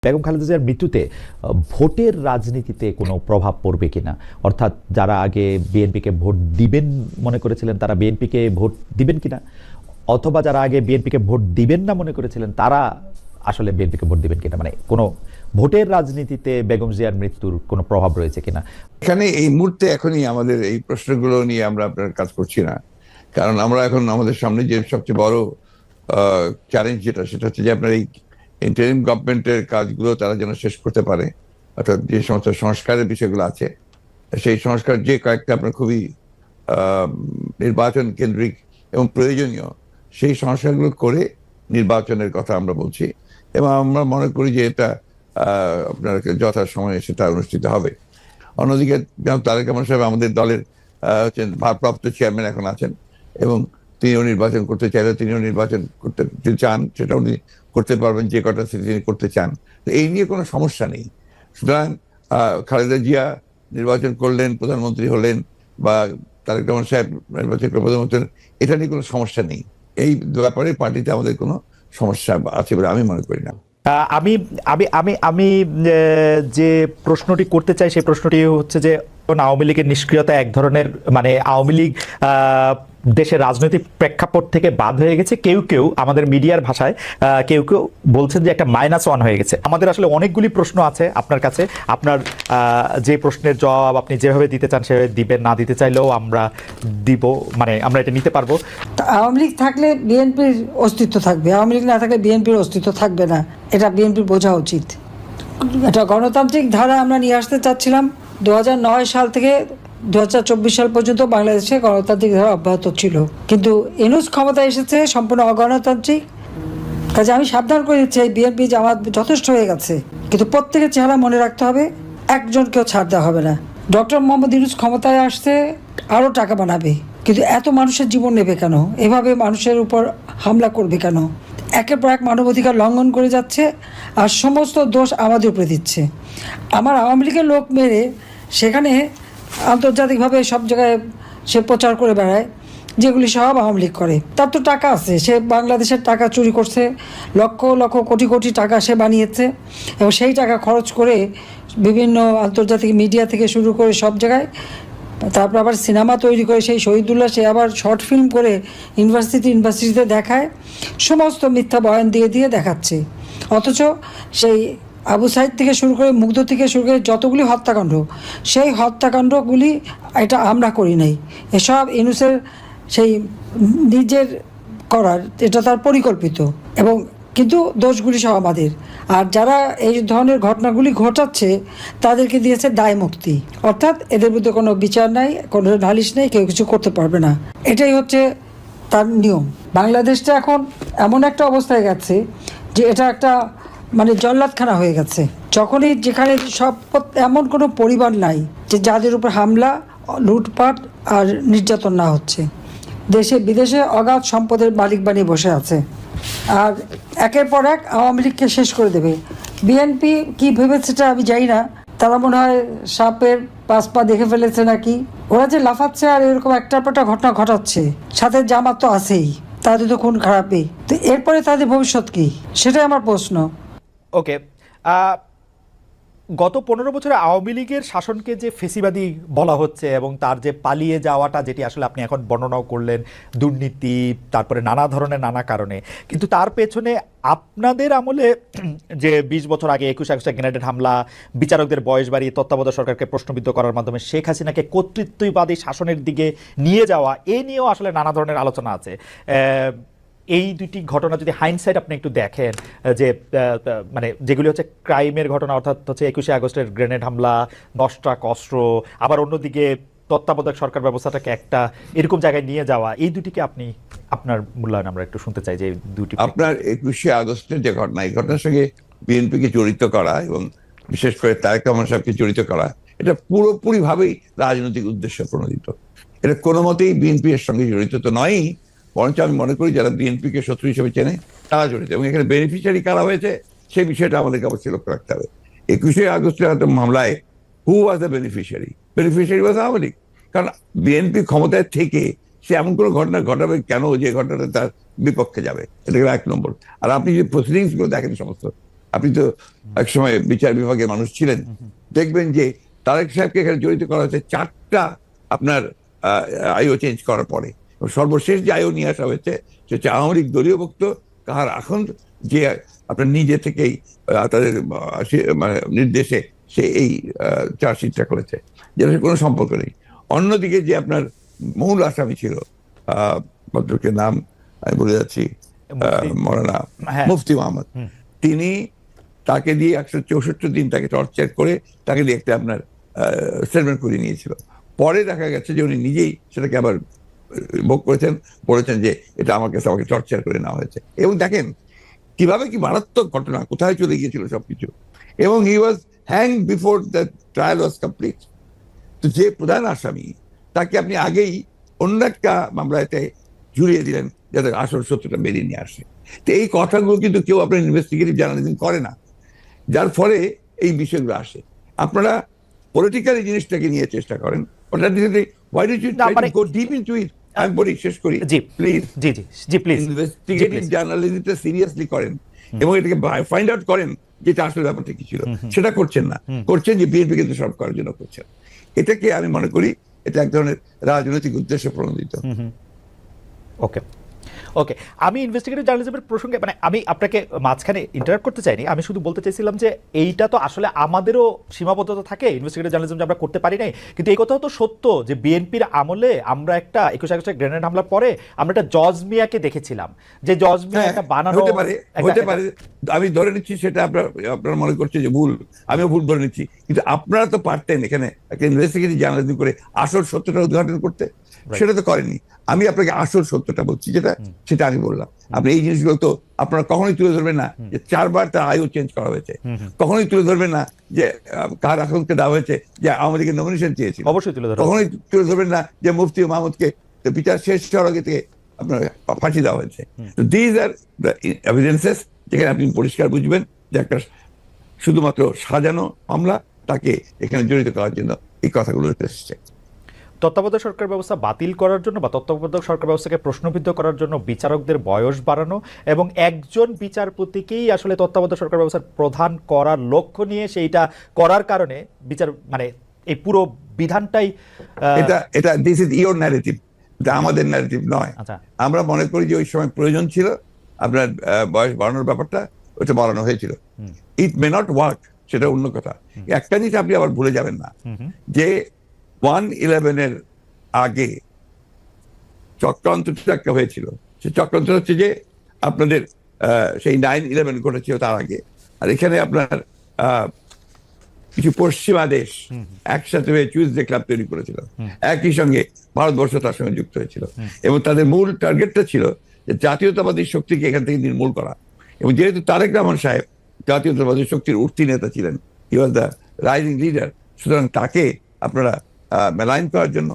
বেগম খালেদা জিয়ার মৃত্যুতে ভোটের রাজনীতিতে কোনো প্রভাব পড়বে কিনা, অর্থাৎ যারা আগে বিএনপিকে ভোট দিবেন মনে করেছিলেন তারা বিএনপিকে ভোট দিবেন কিনা, অথবা যারা আগে বিএনপিকে ভোট দিবেন না মনে করেছিলেন তারা আসলে বিএনপিকে ভোট দিবেন কিনা, মানে কোনো ভোটের রাজনীতিতে বেগম জিয়ার মৃত্যুর কোনো প্রভাব রয়েছে কিনা। এখানে এই মুহূর্তে এখনই আমাদের এই প্রশ্নগুলো নিয়ে আমরা আপনার কাজ করছি না, কারণ আমরা এখন আমাদের সামনে যে সবচেয়ে বড় চ্যালেঞ্জ সেটা হচ্ছে যে আপনার এই ইন্টারিম গভর্নমেন্টের কাজগুলো তারা যেন শেষ করতে পারে, অর্থাৎ যে সমস্ত সংস্কারের বিষয়গুলো আছে সেই সংস্কার যে কয়েকটা আপনার খুবই নির্বাচন কেন্দ্রিক এবং প্রয়োজনীয় সেই সংস্কারগুলো করে নির্বাচনের কথা আমরা বলছি, এবং আমরা মনে করি যে এটা আপনার যথাসময়ে সেটা অনুষ্ঠিত হবে। অন্যদিকে তারেক রহমান সাহেব আমাদের দলের হচ্ছেন ভারপ্রাপ্ত চেয়ারম্যান এখন আছেন, এবং তিনিও নির্বাচন করতে চাইলে তিনিও নির্বাচন করতে চান, সেটা উনি করতে পারবেন যে কটা তিনি করতে চান। তো এই নিয়ে কোনো সমস্যা নেই। সুতরাং খালেদা জিয়া নির্বাচন করলেন, প্রধানমন্ত্রী হলেন, বা তারেক রহমান সাহেব নির্বাচন করে প্রধানমন্ত্রী, এটা নিয়ে কোনো সমস্যা নেই। এই ব্যাপারে পার্টিতে আমাদের কোনো সমস্যা আছে বলে আমি মনে করি না। আমি আমি আমি আমি যে প্রশ্নটি করতে চাই সেই প্রশ্নটি হচ্ছে যে আওয়ামী লীগের নিষ্ক্রিয়তা এক ধরনের, মানে আওয়ামী লীগ দেশের রাজনৈতিক প্রেক্ষাপট থেকে বাদ হয়ে গেছে, কেউ কেউ আমাদের মিডিয়ার ভাষায় কেউ কেউ বলছেন যে একটা -1 হয়ে গেছে। আমাদের আসলে অনেকগুলি প্রশ্ন আছে আপনার কাছে, আপনার যে প্রশ্নের জবাব আপনি যেভাবে দিতে চান সেভাবে দিবেন, না দিতে চাইলেও আমরা দিব, মানে আমরা এটা নিতে পারবো। আওয়ামী লীগ থাকলে বিএনপির অস্তিত্ব থাকবে, আওয়ামী লীগ না থাকলে বিএনপির অস্তিত্ব থাকবে না, এটা বিএনপির বোঝা উচিত। এটা গণতান্ত্রিক ধারা আমরা নিয়ে আসতে চাচ্ছিলাম। 2009 সাল থেকে 2024 সাল পর্যন্ত বাংলাদেশে গণতান্ত্রিক ধারা অব্যাহত ছিল, কিন্তু ইউনূস ক্ষমতা এসেছে সম্পূর্ণ অগণতান্ত্রিক। কাজে আমি সাবধান করে দিচ্ছি, এই বিএনপি জামাত যথেষ্ট হয়ে গেছে, কিন্তু প্রত্যেকের চেহারা মনে রাখতে হবে, একজনকেও ছাড় দেওয়া হবে না। ডক্টর মোহাম্মদ ইউনূস ক্ষমতায় আসছে আরও টাকা বানাবে, কিন্তু এত মানুষের জীবন নেবে কেন? এভাবে মানুষের উপর হামলা করবে কেন? একের পর এক মানবাধিকার লঙ্ঘন করে যাচ্ছে, আর সমস্ত দোষ আমাদের উপরে দিচ্ছে। আমার আওয়ামী লীগের লোক মেরে সেখানে আন্তর্জাতিকভাবে সব জায়গায় সে প্রচার করে বেড়ায়, যেগুলি সব আওয়ামী লীগ করে। তার তো টাকা আছে, সে বাংলাদেশের টাকা চুরি করছে, লক্ষ লক্ষ কোটি কোটি টাকা সে বানিয়েছে, এবং সেই টাকা খরচ করে বিভিন্ন আন্তর্জাতিক মিডিয়া থেকে শুরু করে সব জায়গায়, তারপর আবার সিনেমা তৈরি করে সেই শহীদুল্লাহ সে আবার শর্ট ফিল্ম করে ইউনিভার্সিটিতে দেখায়, সমস্ত মিথ্যা বয়ান দিয়ে দিয়ে দেখাচ্ছে। অথচ সেই আবু সাইদ থেকে শুরু করে মুগ্ধ থেকে শুরু করে যতগুলি হত্যাকাণ্ড, সেই হত্যাকাণ্ডগুলি এটা আমরা করি নাই, এসব ইউনূসের সেই নিজের করার, এটা তার পরিকল্পিত, এবং কিন্তু দোষগুলি সব আমাদের। আর যারা এই ধরনের ঘটনাগুলি ঘটাচ্ছে তাদেরকে দিয়েছে দায় মুক্তি, অর্থাৎ এদের বিরুদ্ধে কোনো বিচার নাই, কোনো নালিশ নেই, কেউ কিছু করতে পারবে না। এটাই হচ্ছে তার নিয়ম। বাংলাদেশটা এখন এমন একটা অবস্থায় গেছে যে এটা একটা মানে জল্লাদখানা হয়ে গেছে। যখনই যেখানে সব, এমন কোনো পরিবার নাই যে যাদের উপর হামলা, লুটপাট আর নির্যাতন না হচ্ছে। দেশে বিদেশে অগাধ সম্পদের মালিক বানিয়ে বসে আছে, আর একের পর এক আওয়ামী লীগকে শেষ করে দেবে। বিএনপি কি ভেবেছে সেটা আমি জানি না, তারা মনে হয় সাপের 5 পা দেখে ফেলেছে নাকি। ওরা যে লাফাচ্ছে আর এরকম একটার পর একটা ঘটনা ঘটাচ্ছে, সাথে জামাত তো আছেই, তাদের তো খুন খারাপই। তো এরপরে তাদের ভবিষ্যৎ কি, সেটাই আমার প্রশ্ন। ওকে, গত 15 বছরে আওয়ামী লীগের শাসনকে যে ফেসিবাদী বলা হচ্ছে এবং তার যে পালিয়ে যাওয়াটা, যেটি আসলে আপনি এখন বর্ণনাও করলেন, দুর্নীতি, তারপরে নানা ধরনের নানা কারণে, কিন্তু তার পেছনে আপনাদের আমলে যে 20 বছর আগে 21 আগস্টে গ্রেনেড হামলা, বিচারকদের বয়স বাড়িয়ে তত্ত্বাবধায়ক সরকারকে প্রশ্নবিদ্ধ করার মাধ্যমে শেখ হাসিনাকে কর্তৃত্ববাদী শাসনের দিকে নিয়ে যাওয়া, এ নিয়েও আসলে নানা ধরনের আলোচনা আছে। এই দুটি ঘটনা যদি হাইন্ডসাইড আপনি একটু দেখেন, যে মানে যেগুলি হচ্ছে ক্রাইমের ঘটনা, অর্থাৎ হচ্ছে 21 আগস্টের গ্রেনেড হামলা, 10 ট্রাক অস্ত্র, আবার অন্যদিকে তত্ত্বাবধায়ক সরকার ব্যবস্থাটাকে একটা এরকম জায়গায় নিয়ে যাওয়া, এই দুটিকে আপনি আপনার মূল্যায়ন আমরা একটু শুনতে চাই। যে দুটি আপনার 21 আগস্টের যে ঘটনা, এই ঘটনার সঙ্গে বিএনপিকে জড়িত করা এবং বিশেষ করে তারেক রহমান সাহেবকে জড়িত করা, এটা পুরোপুরি ভাবেই রাজনৈতিক উদ্দেশ্য প্রণোদিত। এটা কোনো মতেই বিএনপি এর সঙ্গে জড়িত তো নয়ই, বরঞ্চ আমি মনে করি যারা বিএনপিকে শত্রু হিসেবে চেনে তারা জড়িত, এবং এখানে বেনিফিশিয়ারি কারা হয়েছে সেই বিষয়টা আমাদেরকে অবশ্যই লক্ষ্য রাখতে হবে। 21 আগস্টের মামলায় who was the beneficiary? Beneficiary was Awami League, কারণ বিএনপি ক্ষমতায় থেকে সে এমন কোনো ঘটনা ঘটাবে কেন যে ঘটনাটা তার বিপক্ষে যাবে, এটা 1 নম্বর। আর আপনি যে প্রসিডিংস গুলো দেখেন সমস্ত, আপনি তো একসময় বিচার বিভাগের মানুষ ছিলেন, দেখবেন যে তারেক সাহেবকে এখানে জড়িত করা হয়েছে 4টা আপনার আইও চেঞ্জ করার পরে। সর্বশেষ যে আইও নিয়ে আসা হয়েছে সে হচ্ছে আওয়ামী লীগ দলীয় ভুক্ত কাহার এখন যে আপনার নিজে থেকেই তাদের মানে নির্দেশে সে এই চার্জশিটটা করেছে, যেটা কোনো সম্পর্ক নেই। অন্যদিকে যে আপনার মূল আসামি ছিল ভদ্রকের নাম আমি বলে যাচ্ছি, মৌলানা মুফতি মোহাম্মদ, তিনি তাকে দিয়ে 164 দিন তাকে টর্চার করে তাকে দিয়ে একটা আপনার স্টেটমেন্ট করে নিয়েছিল। পরে দেখা গেছে যে উনি নিজেই সেটাকে আবার ভোগ করেছেন, বলেছেন যে এটা আমার কাছে আমাকে টর্চার করে নেওয়া হয়েছে। এবং দেখেন কিভাবে কি মারাত্মক ঘটনা, কোথায় চলে গিয়েছিল সবকিছু। এবং he was hang before the trial was complete. তো যে প্রধান আসামি তাকে আপনি আগেই অন্য একটা মামলাতে জুড়িয়ে দিলেন যাতে আসল সত্যটা বেরিয়ে নিয়ে আসে। তো এই কথাগুলো কিন্তু কেউ আপনার ইনভেস্টিগেটিভ জার্নালিজম করে না, যার ফলে এই বিষয়গুলো আসে। আপনারা পলিটিক্যালি জিনিসটাকে নিয়ে চেষ্টা করেন, আমি বলি শেষ করি প্লিজ, ইনভেস্টিগেটিভ জার্নালিজমটা সিরিয়াসলি করেন এবং এটাকে ফাইন্ড আউট করেন যেটা আসলে ব্যাপারটা কি ছিল। সেটা করছেন না, করছেন যে বিএনপি কিন্তু সব করার জন্য করছেন। এটাকে আমি মনে করি এটা এক ধরনের রাজনৈতিক উদ্দেশ্য প্রণোদিত। ওকে ওকে, আমি ইনভেস্টিগেটিভ জার্নালিজমের প্রসঙ্গে মানে আমি আপনাকে মাঝখানে ইন্টারাপ্ট করতে চাইনি, আমি শুধু বলতে চাইছিলাম যে এইটা তো আসলে আমাদেরও সীমাবদ্ধতা থাকে, ইনভেস্টিগেটিভ জার্নালিজম যে আমরা করতে পারি নাই। কিন্তু এই কথাও তো সত্য যে বিএনপির আমলে আমরা একটা 21 আগস্টের গ্রেনেড হামলার পরে আমরা একটা জজ মিয়াকে দেখেছিলাম, যে জজ মিয়া একটা বানানো হতে পারে। আমি ধরে নিচ্ছি সেটা আপনারা মনে করছে যে ভুল, আমিও ভুল ধরে নিচ্ছি, কিন্তু আপনারা তো পারতেন এখানে একটা ইনভেস্টিগেটিভ জার্নালিজম করে আসল সত্যটা উদ্ঘাটন করতে, সেটা তো করেনি। আমি আপনাকে আসল সত্যটা বলছি যেটা, সেটা আমি বললাম। আপনি এই জিনিসগুলো তো আপনারা কখনোই তুলে ধরবেন না যে 4বার তার আয়ু চেঞ্জ করা হয়েছে, কখনোই তুলে ধরবেন না যে কার আসামকে দেওয়া হয়েছে যে আমাদেরকে নমিনেশন চেয়েছিল, অবশ্যই তুলে ধরবেন। কখনোই তুলে ধরবেন না যে মুফতি মাহমুদকে বিচার শেষ হওয়ার আগে থেকে আপনার ফাঁসি দেওয়া হয়েছে। তো দিজ আর দ্য এভিডেন্সেস যেখানে আপনি পরিষ্কার বুঝবেন যে একটা শুধুমাত্র সাজানো মামলা, তাকে এখানে জড়িত করার জন্য এই কথাগুলো এসেছে। তত্ত্বাবধায়ক সরকার ব্যবস্থা বাতিল করার জন্য বা তত্ত্বাবধায়ক সরকার ব্যবস্থাকে প্রশ্নবিদ্ধ করার জন্য বিচারকদের বয়স বাড়ানো এবং একজন বিচারপতিকেই আসলে তত্ত্বাবধায়ক সরকার ব্যবস্থার প্রধান করার লক্ষ্য নিয়ে সেইটা করার কারণে বিচার মানে এই পুরো বিধানটাই এটা দিস ইজ ইওর ন্যারেটিভ, এটা আমাদের ন্যারেটিভ নয়। আমরা মনে করি যে ওই সময় প্রয়োজন ছিল আপনার বয়স বাড়ানোর ব্যাপারটা, ওটা বাড়ানো হয়েছিল। ইট মে নট ওয়ার্ক, সেটা অন্য কথা। একটা জিনিস আপনি আবার ভুলে যাবেন না যে 1/11 আগে চক্রান্তটা একটা হয়েছিল। সে চক্রান্ত হচ্ছে যে আপনাদের সেই 9/11 ঘটেছিল তার আগে, আর এখানে আপনার কিছু পশ্চিমা দেশ একসাথে হয়ে চুইজডে ক্লাব তৈরি করেছিল, একই সঙ্গে ভারতবর্ষ তার সঙ্গে যুক্ত হয়েছিল এবং তাদের মূল টার্গেটটা ছিল যে জাতীয়তাবাদী শক্তিকে এখান থেকে নির্মূল করা। এবং যেহেতু তারেক রহমান সাহেব জাতীয়তাবাদী শক্তির উঠতি নেতা ছিলেন, হি ওয়াজ দ্য রাইজিং লিডার, সুতরাং তাকে আপনারা মেলাইন করার জন্য,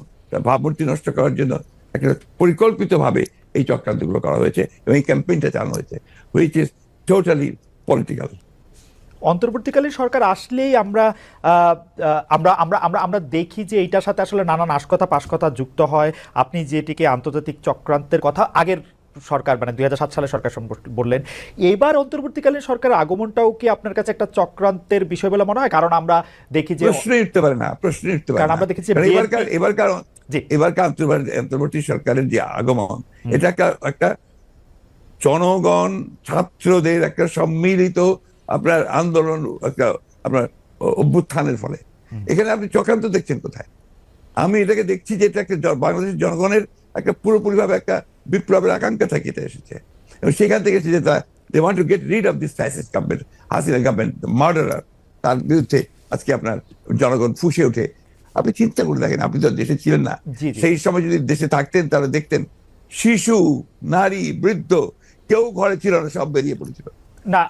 ভাবমূর্তি নষ্ট করার জন্য একটা পরিকল্পিতভাবে এই চক্রান্তগুলো করা হয়েছে এবং এই ক্যাম্পেইনটা চালানো হয়েছে, হুইচ ইজ টোটালি পলিটিক্যাল। অন্তর্বর্তীকালীন সরকার আসলেই আমরা আমরা আমরা আমরা আমরা দেখি যে এইটার সাথে আসলে নানান আশকতা পাশকতা যুক্ত হয়। আপনি যেটিকে আন্তর্জাতিক চক্রান্তের কথা আগের সরকার মানে 2007 সালের সরকার বললেন, এবার অন্তর্বর্তীকালীন সরকারের আগমনটাও কি আপনার কাছে একটা চক্রান্তের বিষয় বলে মনে হয়? কারণ আমরা দেখি যে প্রশ্নই উঠতে পারে না, প্রশ্নই উঠতে পারে না। আমরা দেখেছি এবারকার অন্তর্বর্তী সরকারের যে আগমন, এটা একটা জনগণ ছাত্রদের একটা সম্মিলিত আপনার আন্দোলন, একটা আপনার অভ্যুত্থানের ফলে। এখানে আপনি চক্রান্ত দেখছেন কোথায়? আমি এটাকে দেখছি যে এটা একটা বাংলাদেশের জনগণের একটা পুরোপুরিভাবে একটা বিপ্লবের আকাঙ্ক্ষা থেকে এটা এসেছে এবং সেখান থেকে এসেছে they want to get rid of this fascist government, Hasina government, the murderer। তার বিরুদ্ধে আজকে আপনার জনগণ ফুঁসে ওঠে। আপনি চিন্তা করে দেখেন, আপনি তো দেশে ছিলেন না, সেই সময় যদি দেশে থাকতেন তাহলে দেখতেন শিশু, নারী, বৃদ্ধ কেউ ঘরে ছিল না, সব বেরিয়ে পড়েছিল।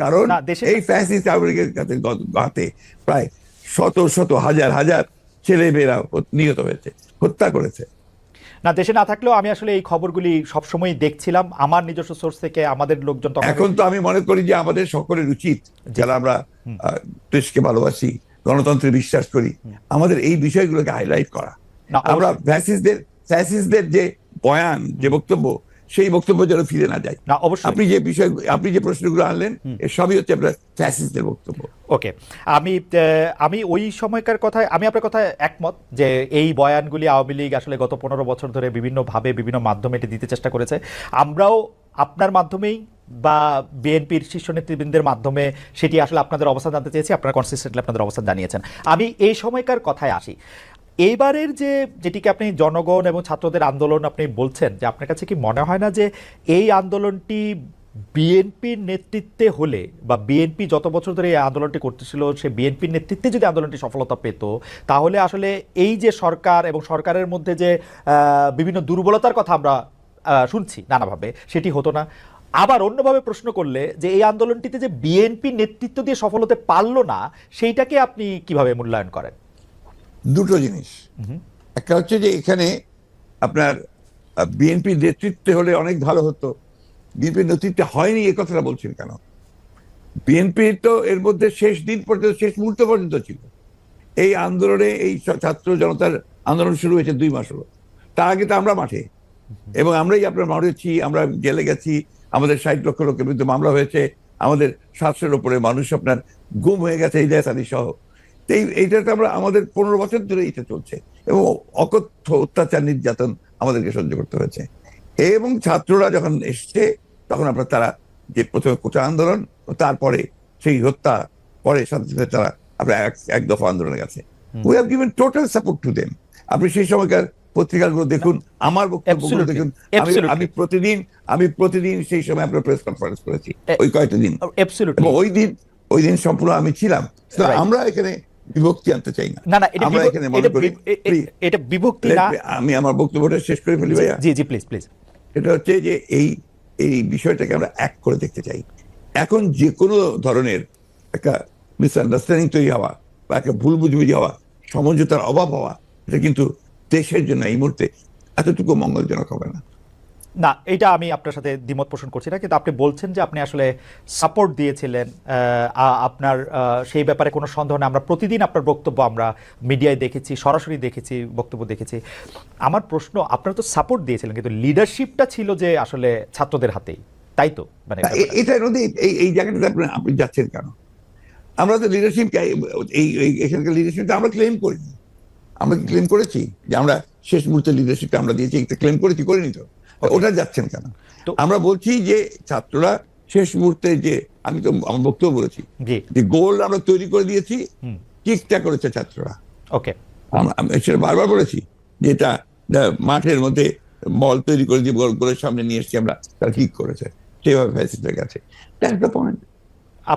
কারণ এই ফ্যাসিস্ট আমেরিকার হাতে প্রায় শত শত হাজার হাজার ছেলেমেয়েরা নিহত হয়েছে, হত্যা করেছে। না, দেশে না থাকলেও আমি আসলে এই খবরগুলি সবসময় দেখছিলাম আমার নিজস্ব সোর্স থেকে, আমাদের লোকজন। এখন তো আমি মনে করি যে আমাদের সকলের উচিত, যারা আমরা দেশকে ভালোবাসি, গণতন্ত্রে বিশ্বাস করি, আমাদের এই বিষয়গুলোকে হাইলাইট করা। আমরা ফ্যাসিস্টদের যে বয়ান, যে বক্তব্য, সেই বক্তব্য যেন ফিরে না যায়। না, অবশ্যই। আপনি যে প্রশ্নগুলো আনলেন এর সবই হচ্ছে আপনার ফ্যাসিস্টদের বক্তব্য। ওকে, আমি ওই সময়কার কথায় আমি আপনার কথায় একমত যে এই বয়ানগুলি আওয়ামী লীগ আসলে গত 15 বছর ধরে বিভিন্নভাবে বিভিন্ন মাধ্যমে এটি দিতে চেষ্টা করেছে। আমরাও আপনার মাধ্যমেই বা বিএনপির শীর্ষ নেতৃবৃন্দের মাধ্যমে সেটি আসলে আপনাদের অবস্থান জানতে চেয়েছি, আপনারা কনসিস্টেন্টলি আপনাদের অবস্থান জানিয়েছেন। আমি এই সময়কার কথায় আসি। এইবারের যেটিকে আপনি জনগণ এবং ছাত্রদের আন্দোলন আপনি বলছেন, যে আপনার কাছে কি মনে হয় না যে এই আন্দোলনটি বিএনপির নেতৃত্বে হলে, বা বিএনপি যত বছর ধরে এই আন্দোলনটি করতেছিল সে বিএনপির নেতৃত্বে যদি আন্দোলনটি সফলতা পেত, তাহলে আসলে এই যে সরকার এবং সরকারের মধ্যে যে বিভিন্ন দুর্বলতার কথা আমরা শুনছি নানাভাবে, সেটি হতো না? আবার অন্যভাবে প্রশ্ন করলে, যে এই আন্দোলনটিতে যে বিএনপি নেতৃত্ব দিয়ে সফল হতে পারলো না, সেইটাকে আপনি কিভাবে মূল্যায়ন করেন? দুটো জিনিস। একটা হচ্ছে যে এখানে আপনার বিএনপির নেতৃত্বে হলে অনেক ভালো হতো, বিএনপির নেতৃত্বে হয়নি এই কথাটা বলছেন কেন? বিএনপি তো এর মধ্যে শেষ দিন পর্যন্ত, শেষ মুহূর্ত পর্যন্ত ছিল এই আন্দোলনে। এই ছাত্র জনতার আন্দোলন শুরু হয়েছে 2 মাস হলো, তার আগে তো আমরা মাঠে, এবং আমরাই আপনার মারেছি, আমরা জেলে গেছি, আমাদের 60 লক্ষ লোকের বিরুদ্ধে মামলা হয়েছে, আমাদের 700-এর উপরে মানুষ আপনার গুম হয়ে গেছে, এই জায়গায় সহ। এইটাতে আমরা আমাদের 15 বছর ধরে এটা চলছে, এবং অকথ্য অত্যাচার নির্যাতন আমাদেরকে সহ্য করতে হয়েছে। এবং ছাত্ররা যখন এসছে তখন আপনার তারা যে প্রথমে কোটা আন্দোলন, তারপরে সেই হত্যা, পরে সাথে সাথে তারা আপনার এক দফা আন্দোলনে গেছে। We have given total support to them. আপনি সেই সময়কার পত্রিকাগুলো দেখুন, আমার বক্তব্যগুলো দেখুন। আমি প্রতিদিন সেই সময় আপনার প্রেস কনফারেন্স করেছি ওই কয়েকটা দিন, এবং ওই দিন সম্পূর্ণ আমি ছিলাম। আমরা এখানে বিভক্তি আনতে চাই না। আমরা এখানে মনে করি এটা বিভক্তি না। আমি আমার বক্তব্যটা শেষ করে ফেলি ভাইয়া। জি জি, প্লিজ প্লিজ। এটা হচ্ছে যে এই বিষয়টাকে আমরা এক করে দেখতে চাই। এখন যে কোনো ধরনের একটা মিসআন্ডারস্ট্যান্ডিং তৈরি হওয়া বা একটা ভুল বুঝবুঝি হওয়া, সমঝোতার অভাব হওয়া, এটা কিন্তু দেশের জন্য এই মুহূর্তে এতটুকু মঙ্গলজনক হবে না। না, এটা আমি আপনার সাথে দ্বিমত পোষণ করছি না, কিন্তু আপনি বলছেন যে আপনি আসলে সাপোর্ট দিয়েছিলেন, আপনার সেই ব্যাপারে কোনো সন্দেহ নেই। আমরা প্রতিদিন আপনার বক্তব্য আমরা মিডিয়ায় দেখেছি, সরাসরি দেখেছি, বক্তব্য দেখেছি। আমার প্রশ্ন, আপনারা তো সাপোর্ট দিয়েছিলেন, কিন্তু লিডারশিপটা ছিল যে আসলে ছাত্রদের হাতেই, তাই তো? মানে এটার মধ্যে এই জায়গাটাতে আপনি যাচ্ছেন কেন? আমরা তো লিডারশিপ, এখানকার লিডারশিপটা আমরা ক্লেম করিনি। আমরা ক্লেম করেছি যে আমরা শেষ মুহূর্তে লিডারশিপটা আমরা দিয়েছি, ক্লেম করিনি তো। ওটা যাচ্ছেন কেন? আমরা বলছি যে ছাত্ররা শেষ মুহূর্তে, যে আমি তো আমার বক্তব্য বলেছি যে গোল আমরা তৈরি করে দিয়েছি, কিকটা করেছে ছাত্ররা। ওকে, সেটা বারবার বলেছি যে এটা মাঠের মধ্যে বল তৈরি করে দিয়ে গোলের সামনে নিয়ে এসেছি আমরা, তারা কিক করেছে, সেভাবে ফ্যাসিস্টদের কাছে। That's the point.